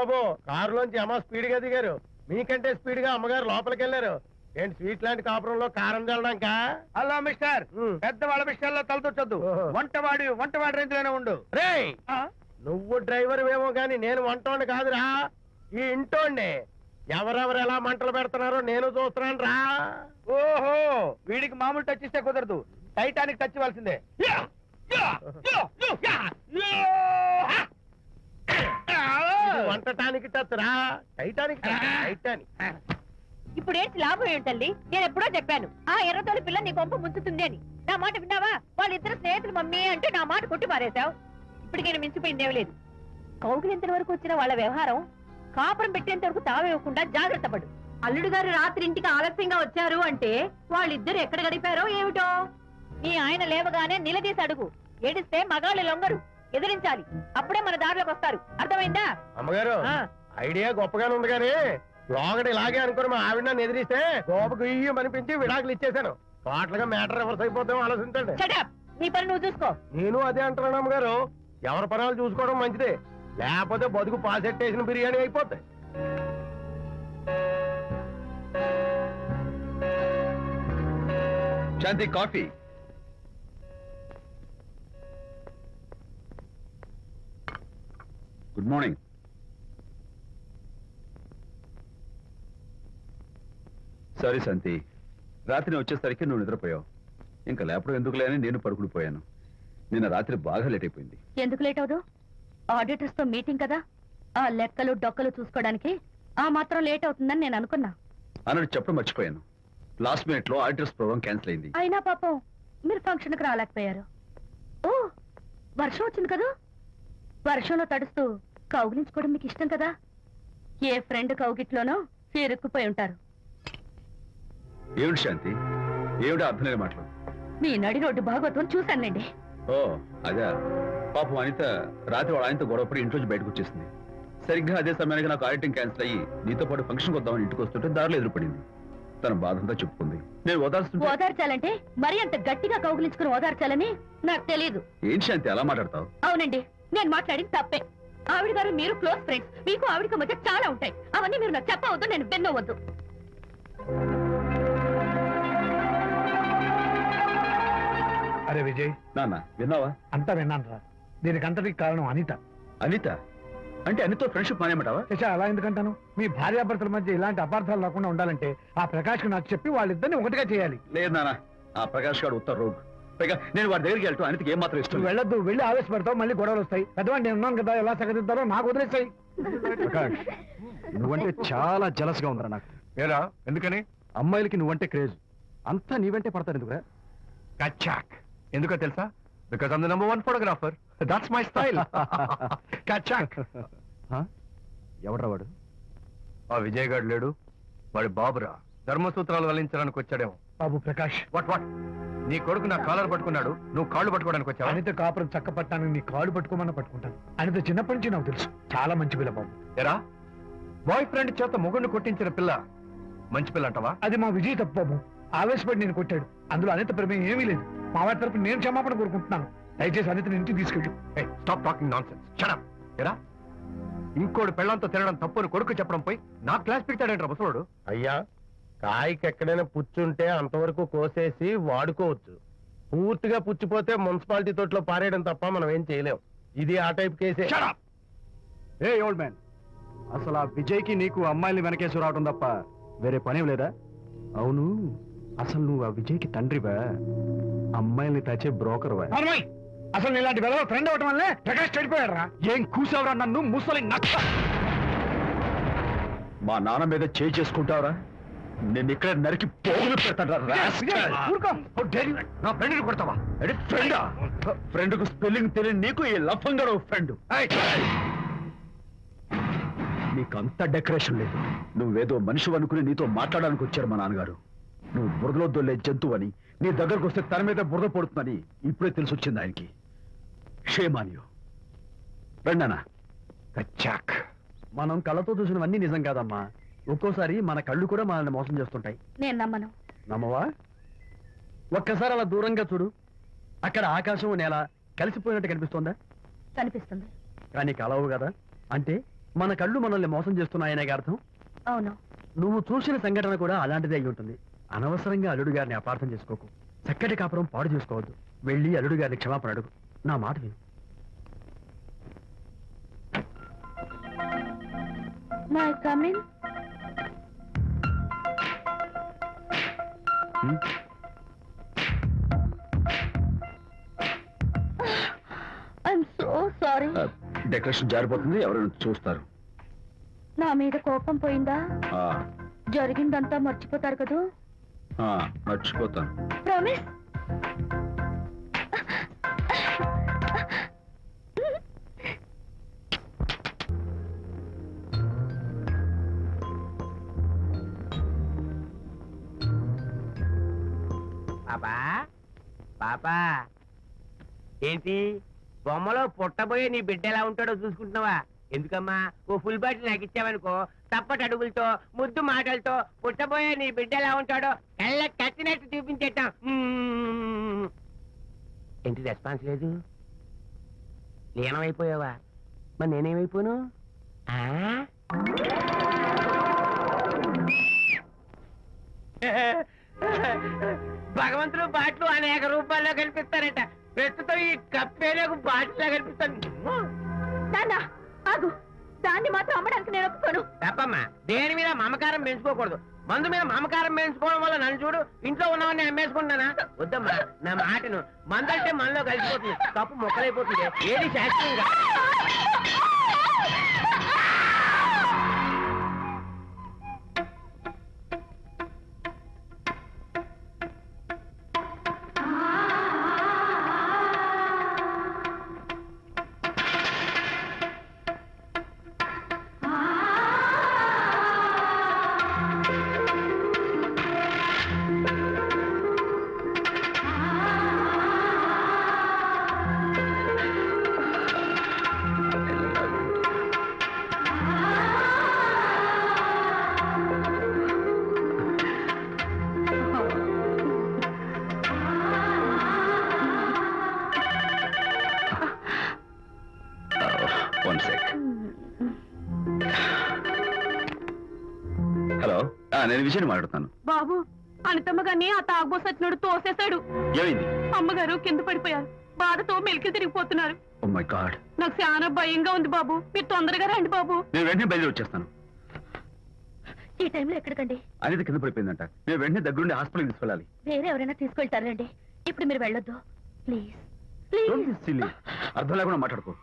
బాబు, కారులోంచి అమ్మ స్పీడ్ గా దిగారు. మీకంటే స్పీడ్ గా అమ్మగారు లోపలికి వెళ్ళారు. ఏంటి స్వీట్ లాంటి కాపురంలో కారం చల్లడానికా? హలో మిస్టర్, పెద్దవాళ్ళ విషయాల్లో తలదొచ్చొద్దు. వంటవాడి రేంజ్ లోనే ఉండు. రే, నువ్వు డ్రైవర్ ఏమో గాని నేను వంటోండి కాదురా, ఈ ఇంటోండి. ఎవరెవరు ఎలా మంటలు పెడుతున్నారో నేను చూస్తున్నాను రా. ఓహో, వీడికి మామూలు టచ్ ఇస్తే కుదరదు, టైటానిక్ టచ్ ఇవ్వాల్సిందే. వంటటానికి టచ్ రా, టైటానిక్ టైటానిక్. ఇప్పుడేంటి లాభం ఏంటల్లి? నేను ఎప్పుడో చెప్పాను ఆ ఎర్రతోలి పిల్ల నీ కొంప ముంచుతుంది అని. నా మాట విన్నావా? వాళ్ళిద్దరు స్నేహితులు మమ్మీ అంటే నా మాట కొట్టి మారేశావు. ఇప్పటికైనా మించిపోయిందేం లేదు. కౌగిలింత వరకు వచ్చిన వాళ్ళ వ్యవహారం కాపురం పెట్టేంత వరకు తావేవ్వకుండా జాగ్రత్త పడు. అల్లుడు గారు రాత్రి ఇంటికి ఆలస్యంగా వచ్చారు అంటే వాళ్ళిద్దరు ఎక్కడ గడిపారో ఏమిటో. నీ ఆయన లేవగానే నిలదీసి అడుగు. ఏడిస్తే మగాళ్ళు లొంగరు, ఎదిరించాలి. అప్పుడే మన దారిలోకి వస్తారు. అర్థమైందా? అమ్మగారు, ఐడియా గొప్పగానే ఉంది కానీ లోగడ ఇలాగే అనుకుని మా ఆవిడ నన్ను ఎదిరిస్తే గోపకు ఇయ్యం అనిపించి విడాకులు ఇచ్చేశాను. టోటల్ గా మ్యాటర్ రివర్స్ అయిపోతాం ఆలోచించండి. నీ పని నువ్వు చూసుకో. నేను అదే అంటున్నాను అమ్మగారు, ఎవరి పనాలు చూసుకోవడం మంచిదే, లేకపోతే బతుకు పాసెట్టేసిన బిర్యానీ అయిపోతాయి. శాంతి, కాఫీ. Good morning. సారీ శాంతి, రాత్రి వచ్చేసరికి నువ్వు నిద్రపోయావు. ఇంకా లేపడం ఎందుకులే అని నేను పడుకుని పోయాను. నిన్న రాత్రి బాగా లేట్ అయిపోయింది. ఎందుకు లేట్ అవదు? ఆడిటర్స్ తో మీటింగ్ కదా, ఆ లెక్కలు డొక్కలు చూసుకోవడానికి ఆ మాత్రం లేట్ అవుతుందని నేను అనుకున్నా. అన్నట్టు చెప్పడం మర్చిపోయాను, లాస్ట్ మినిట్ లో ఆడిటర్స్ ప్రోగ్రామ్ క్యాన్సిల్ అయింది. అయినా పాపం మీరు ఫంక్షన్ కి రాలేకపోయారు. ఓ, వర్షం వచ్చింది కదా, వర్షంలో తడుస్తూ కౌగిలించుకోవడం మీకు ఇష్టం కదా. ఏ ఫ్రెండ్ కౌగిట్లోనో ఇరుక్కుపోయి ఉంటారు. ఏమిటి శాంతి, ఏమిటి అర్థం లేని మాటలు? మీ నడి రోడ్డు భాగవతం చూశానండి. ఓ అదే, పాపం అనిత రాత్రి వాళ్ళ ఆయనతో గొడవపడి ఇంట్లోంచి బయటకు వచ్చేసింది. సరిగ్గా అదే సమయానికి నాకు ఆడిటింగ్ క్యాన్సిల్ అయ్యి నీతో పాటు ఫంక్షన్కి వద్దామని ఇంటికి వస్తుంటే దారిలో ఎదురుపడింది. తన బాధంతా చెప్పుకుంది. నేను ఓదార్చాలంటే మరి అంత గట్టిగా కౌగిలించుకుని ఓదార్చాలని నాకు తెలియదు. ఏం శాంతి అలా మాట్లాడతావు? అవునండి, నేను మాట్లాడింది తప్పే. ఆవిడ గారు మీరు క్లోజ్ ఫ్రెండ్స్, మీకు ఆవిడకి మధ్య చాలా ఉంటాయి. అవన్నీ మీరు నాకు చెప్పవద్దు, నేను విన్నవద్దు. అరే విజయ్, నాన్న విన్నావా? అంతా విన్నాను రా. దీనికంతటికి కారణం అనిత. అనిత అంటే అనితో ఫ్రెండ్షిప్ మానేమంటావా? అలా ఎందుకంటాను? మీ భార్యాభర్తల మధ్య ఇలాంటి అపార్థాలు రాకుండా ఉండాలంటే ఆ ప్రకాష్ కు నాకు చెప్పి వాళ్ళిద్దరిని ఒకటిగా చేయాలి. లేదు నాన్న, ఆ ప్రకాష్ గారు ఉత్తర రోగ్. పైగా నేను వాడి దగ్గరికి వెళ్తాను, అనితకి ఏం మాత్రం ఇష్టం. వెళ్ళొద్దు, వెళ్ళి ఆవేశపడతావు, మళ్ళీ గొడవలు వస్తాయి. పెద్దవాడు నేను ఉన్నాను కదా, ఎలా సగదిద్దారో నాకు వదిలేస్తాయి. ప్రకాష్, నువ్వంటే చాలా జలస్ గా ఉందరా నాకు. ఏరా, ఎందుకని? అమ్మాయిలకి నువ్వంటే క్రేజ్, అంతా నీవంటే పడతారు ఎందుకురా? కచ్చాక్. ఎందుకో తెలుసా? Because I'm the number 1 photographer. That's my style. కచ్చాక్. ఎవడ్రా వాడు? ఆ విజయ్ గారు లేడు, వాడి బాబురా. ధర్మసూత్రాలు వల్లించడానికి వచ్చాడేమో. బాబు ప్రకాష్, వాట్ నీ కొడుకు నా కాలర్ పట్టుకున్నాడు, నువ్వు కాళ్ళు పట్టుకోవడానికి వచ్చావు. అనిత కాపురం చక్క పట్టాను, నీ కాళ్ళు పట్టుకోమన్నా పట్టుకుంటాను. అనిత చిన్నప్పటి నుంచి నాకు తెలుసు, చాలా మంచి పిల్ల బాబు. ఎరా, బాయ్ ఫ్రెండ్ చేత మొగుడిని కొట్టించిన పిల్ల మంచి పిల్ల అంటావా? అది మా విజయ్ తప్పు బాబు. ఆవేశపడి నేను కొట్టాడు, అందులో అనిత ప్రమేయం ఏమీ లేదు. మా వారి తరపు నేను క్షమాపణ కోరుకుంటున్నాను. దయచేసి అనితని ఇంటికి తీసుకెళ్ళు. Stop talking nonsense. Shut up. ఎరా, ఇంకోటి పెళ్ళంతో తినడం తప్పు అని కొడుకు చెప్పడం పోయి నా క్లాస్ పెడతాడంటారా ముసలోడు? అయ్యా, కాయకి ఎక్కడైనా పుచ్చుంటే అంతవరకు కోసేసి వాడుకోవచ్చు. పూర్తిగా పుచ్చిపోతే మున్సిపాలిటీ తోటలో పారేయడం తప్ప మనం ఏం చేయలేం. ఇది ఆ టైప్ కేసే. ఏ ఓల్డ్ మ్యాన్, అసలు ఆ విజయ్కి నీకు అమ్మాయిని వెనకేసి రావడం తప్ప వేరే పనేం లేదా? అవును, అసలు నువ్వు ఆ విజయ్కి తండ్రివా, అమ్మాయిల్ని తెచ్చే బ్రోకర్వా? అసలు ఇలాంటి వెధవ ఫ్రెండ్ అవటం వల్లే ప్రకాష్ చెడిపోయాడు రా. ఏం కూసావురా నన్ను, ముసలి నక్క! మా నాన్న మీద చేయి చేసుకుంటావురా? నేను ఇక్కడ నరికి పోగులు పెడతాను. నా ఫ్రెండ్ కొడతావా? ఫ్రెండ్ కు స్పెల్లింగ్ తెలియని నీకు ఈ లఫంగా ఫ్రెండ్. నీకంత డెకరేషన్ లేదు. నువ్వేదో మనిషి అనుకుని నీతో మాట్లాడడానికి వచ్చారు మా నాన్నగారు. నువ్వు బురదలో దొల్లే జంతువు అని, నీ దగ్గరకు వస్తే తన మీద బురద పడుతుందని ఇప్పుడే తెలిసి వచ్చింది ఆయనకి. షేమాన్యో రండనా. కచ్చాక్. మనం కళ్ళతో చూసినవన్నీ నిజం కాదమ్మా. ఒక్కోసారి మన కళ్ళు కూడా మనల్ని మోసం చేస్తుంటాయి. నేను నమ్మను. నమ్మవా? ఒక్కసారి అలా దూరంగా చూడు, అక్కడ ఆకాశం నేల కలిసిపోయినట్టు కనిపిస్తోందా? కనిపిస్తుంది. కానీ కలవు కదా, అంటే మన కళ్ళు మనల్ని మోసం చేస్తున్నాయనే అర్థం. అవును. నువ్వు చూసిన సంఘటన కూడా అలాంటిదే అయి ఉంటుంది. అనవసరంగా అల్లుడు గారిని అపార్థం చేసుకోకు. చక్కటి కాపురం పాడు చేసుకోవద్దు. వెళ్ళి అల్లుడు గారిని క్షమాపణ అడుగు. నా మాట విను. May come in. I'm so sorry. Decoration జారిపోతుంది, ఎవరైనా చూస్తారు. నా మీద కోపం పోయిందా? ఆ, జరిగిందంతా మర్చిపోతారు కదూ? ఆ, మర్చిపోతాను. ప్రామిస్. పాపా పాపా, ఏంటి బొమ్మలో పుట్టబోయే నీ బిడ్డ ఎలా ఉంటాడో చూసుకుంటున్నావా? ఎందుకమ్మా, ఓ ఫుల్ బాటిల్ నాకు ఇచ్చావనుకో, తప్పటి అడుగులతో ముద్దు మాటలతో పుట్టబోయే నీ బిడ్డ ఎలా ఉంటాడో కళ్ళ కట్టినట్టు చూపించేటాం. ఏంటి రెస్పాన్స్ లేదు? లీనమైపోయావా? మరి నేనేమైపోను? భగవంతుడు బాట్లు అనేక రూపాల్లో కనిపిస్తారట. ప్రస్తుతం ఈ కప్పే నాకు బాటిల్లా కనిపిస్తాను. నాన్నా ఆగు, దాన్ని మాత్రం అమ్మడానికి నేను ఒప్పుకోను. తప్పమ్మా, దేని మీద మమకారం పెంచుకోకూడదు. మందు మీద మమకారం పెంచుకోవడం వల్ల నన్ను చూడు, ఇంట్లో ఉన్నవన్నీ అమ్మేసుకుంటున్నానా? వద్దమ్మా, నా మాటను. మందంటే మనలో కలిసిపోతుంది, కప్పు మొక్కలైపోతుంది. ఏది శాస్త్రంగా హలో, నేను విజయని మాట్లాడుతాను. బాబు, అనితమ్మ గారిని ఆ తాగుబోసచ్చినోడు తోసేశాడు. ఏమైంది? అమ్మగారు కింద పడిపోయారు. బాధతో మెలికి తిరిగిపోతున్నారు. ఓ మై గాడ్, నాకు చాలా భయంగా ఉంది బాబు. మీరు తొందరగా రండి బాబు. నేను వెంటనే బయలుదేరి వచ్చేస్తాను. ఈ టైంలో ఎక్కడికండి? అనిత కింద పడిపోయిందంట. నేను వెంటనే దగ్గరుండి హాస్పిటల్కి తీసుకెళ్ళాలి. వేరే ఎవరైనా తీసుకెళ్తారండి. ఇప్పుడు మీరు వెళ్ళొద్దు ప్లీజ్. Don't be silly. అర్థం లేకుండా మాట్లాడుకో.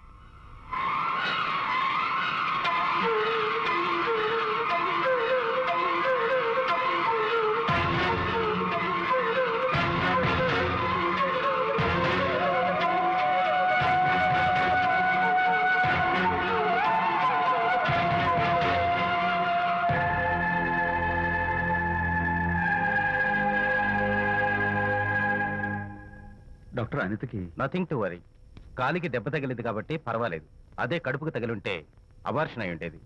డాక్టర్, అనితకి నథింగ్ టు వరీ. కాలికి దెబ్బ తగిలింది కాబట్టి పర్వాలేదు. అదే కడుపుకు తగిలింటే అబార్షన్ అయి ఉండేది.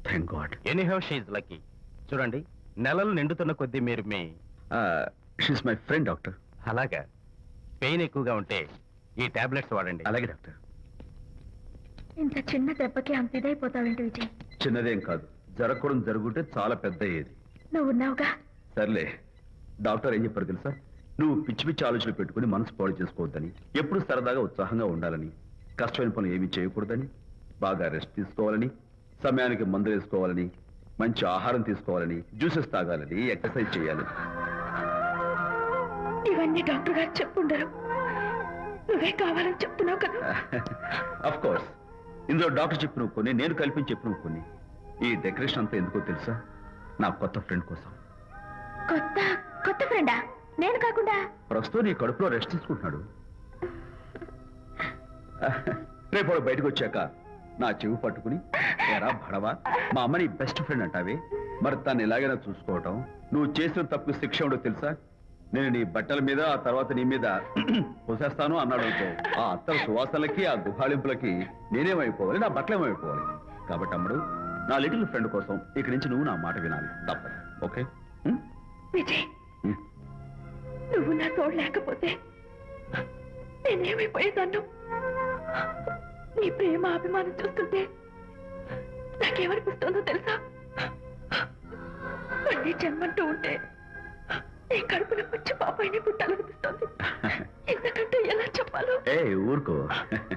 Thank God. Anyhow she's lucky. చూడండి, నెలలు నిండుతున్న కొద్దీ మీరు మీ షీస్ మై ఫ్రెండ్ డాక్టర్. అలాగా, పెయిన్ ఎక్కువగా ఉంటే ఈ టాబ్లెట్స్ వాడండి. అలాగే డాక్టర్. ఇంత చిన్న దెబ్బకి అంత ఇదైపోతావేంటి విజయ్? చిన్నదేం కాదు, జరగకూడదు జరుగుంటే చాలా పెద్ద అయ్యేది. నువ్వు ఉన్నావుగా. సర్లే, డాక్టర్ ఏం చెప్పారు తెలుసా? నువ్వు పిచ్చి పిచ్చి ఆలోచనలు పెట్టుకుని మనసు పాడు చేసుకోవద్దని, ఎప్పుడు సరదాగా ఉత్సాహంగా ఉండాలని, కష్టమైన పనులు ఏమీ చేయకూడదని, బాగా రెస్ట్ తీసుకోవాలని, సమయానికి మందులు వేసుకోవాలని, మంచి ఆహారం తీసుకోవాలని, జ్యూసెస్ తాగాలని, ఎక్సర్సైజ్ చేయాలి. ఇవన్నీ డాక్టర్ గారు చెప్పుండరు. నువ్వే కావాలని చెప్తున్నావు కదా. అఫ్ కోర్స్, ఇందులో డాక్టర్ చెప్పిన కొన్ని, నేను కల్పించి చెప్పిన కొన్ని. ఈ డెకరేషన్ అంతా ఎందుకో తెలుసా? నా కొత్త ఫ్రెండ్ కోసం. కొత్త కొత్త ఫ్రెండా? నేను కాకుండా? ప్రస్తుతం నీ కడుపులో రెస్ట్ తీసుకుంటున్నాడు. రేపు వాడు బయటకు వచ్చాక నా చెవి పట్టుకుని, ఎరా భడవా, మా అమ్మ నీ బెస్ట్ ఫ్రెండ్ అంటావే, మరి తను ఎలాగైనా చూసుకోవటం. నువ్వు చేసిన తప్పు శిక్ష ఉండో తెలుసా? నేను నీ బట్టల మీద, ఆ తర్వాత నీ మీద పోసేస్తాను అన్నాడు అనుకో, ఆ అత్తల సువాసనలకి, ఆ గుహాళింపులకి నేనేమైపోవాలి, నా బట్టలేమైపోవాలి. కాబట్టి అమ్ముడు, నా లిటిల్ ఫ్రెండ్ కోసం ఇక్కడి నుంచి నువ్వు నా మాట వినాలి, తప్పదు. ఓకే? విజయ్, నువ్వు నా తోడు లేకపోతే నేనేమైపోయేదాన్ని. నీ ప్రేమ అభిమానం చూస్తుంటే నాకేమనిపిస్తుందో తెలుసా? మళ్ళీ జన్మంటూ ఉంటే నీ కడుపున వచ్చి పాపాయిని పుట్టాలనిపిస్తుంది. ఎందుకంటే ఎలా చెప్పాలో ఏ ఊరుకో